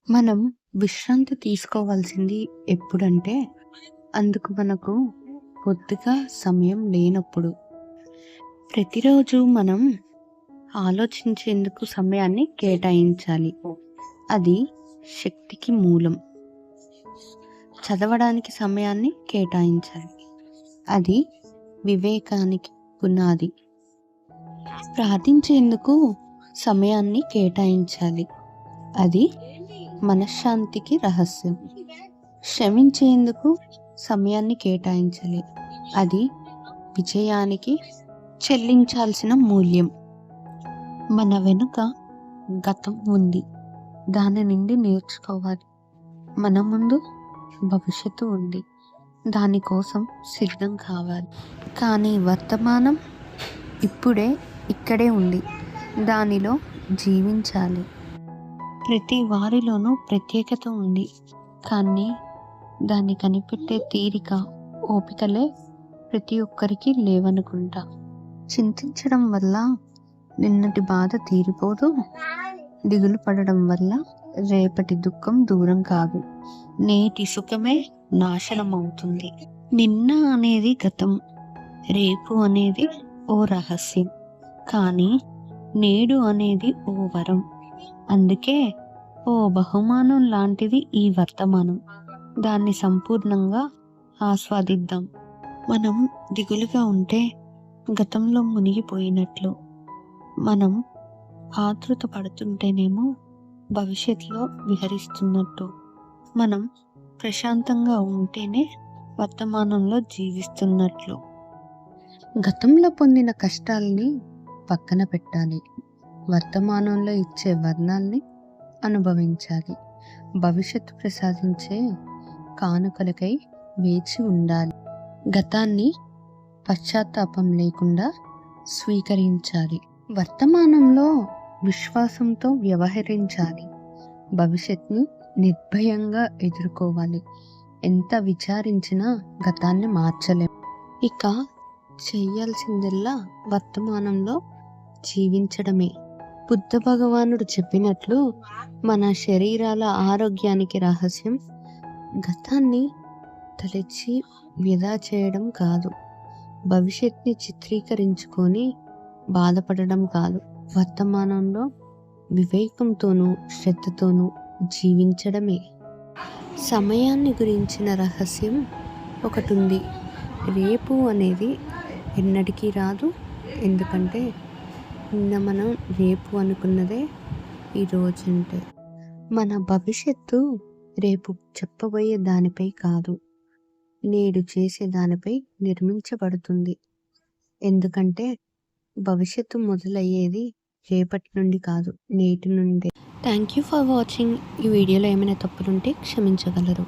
మనం విశ్రాంతి తీసుకోవాల్సింది ఎప్పుడంటే, అందుకు మనకు కొద్దిగా సమయం లేనప్పుడు. ప్రతిరోజు మనం ఆలోచించేందుకు సమయాన్ని కేటాయించాలి. అది శక్తికి మూలం. చదవడానికి సమయాన్ని కేటాయించాలి. అది వివేకానికి పునాది. ప్రార్థించేందుకు సమయాన్ని కేటాయించాలి. అది మనశ్శాంతికి రహస్యం. క్షమించేందుకు సమయాన్ని కేటాయించాలి. అది విజయానికి చెల్లించాల్సిన మూల్యం. మన వెనుక గతం ఉంది, దాని నుండి నేర్చుకోవాలి. మన ముందు భవిష్యత్తు ఉంది, దానికోసం సిద్ధం కావాలి. కానీ వర్తమానం ఇప్పుడే ఇక్కడే ఉంది, దానిలో జీవించాలి. ప్రతి వారిలోనూ ప్రత్యేకత ఉంది, కానీ దాన్ని కనిపెట్టే తీరిక, ఓపికలే ప్రతి ఒక్కరికి లేవనుకుంటా. చింతించడం వల్ల నిన్నటి బాధ తీరిపోదు, దిగులు పడడం వల్ల రేపటి దుఃఖం దూరం కాదు. నేటి సుఖమే నాశనం అవుతుంది. నిన్న అనేది గతం, రేపు అనేది ఓ రహస్యం, కానీ నేడు అనేది ఓ వరం. అందుకే ఓ బహుమానం లాంటిది ఈ వర్తమానం. దాన్ని సంపూర్ణంగా ఆస్వాదిద్దాం. మనం దిగులుగా ఉంటే గతంలో మునిగిపోయినట్లు, మనం ఆతృత పడుతుంటేనేమో భవిష్యత్తులో విహరిస్తున్నట్టు, మనం ప్రశాంతంగా ఉంటేనే వర్తమానంలో జీవిస్తున్నట్లు. గతంలో పొందిన కష్టాల్ని పక్కన పెట్టాలి, వర్తమానంలో ఇచ్చే వర్ణాల్ని అనుభవించాలి. భవిష్యత్తు ప్రసాదించే కానుకలకై వేచి ఉండాలి. గతాన్ని పశ్చాత్తాపం లేకుండా స్వీకరించాలి. వర్తమానంలో విశ్వాసంతో వ్యవహరించాలి. భవిష్యత్తుని నిర్భయంగా ఎదుర్కోవాలి. ఎంత విచారించినా గతాన్ని మార్చలేం. ఇక చేయాల్సిందల్లా వర్తమానంలో జీవించడమే. బుద్ధ భగవానుడు చెప్పినట్లు, మన శరీరాల ఆరోగ్యానికి రహస్యం గతాన్ని తలచి వృధా చేయడం కాదు, భవిష్యత్తుని చిత్రీకరించుకొని బాధపడడం కాదు. వర్తమానంలో వివేకంతోనూ శ్రద్ధతోనూ జీవించడమే. సమయాన్ని గురించిన రహస్యం ఒకటి ఉంది. రేపు అనేది ఎన్నటికీ రాదు, ఎందుకంటే నిన్న మనం రేపు అనుకున్నదే ఈరోజు. అంటే మన భవిష్యత్తు రేపు చెప్పబోయే దానిపై కాదు, నేడు చేసే దానిపై నిర్మించబడుతుంది. ఎందుకంటే భవిష్యత్తు మొదలయ్యేది రేపటి నుండి కాదు, నేటి నుండే. Thank you for watching. ఈ వీడియోలో ఏమైనా తప్పులుంటే క్షమించగలరు.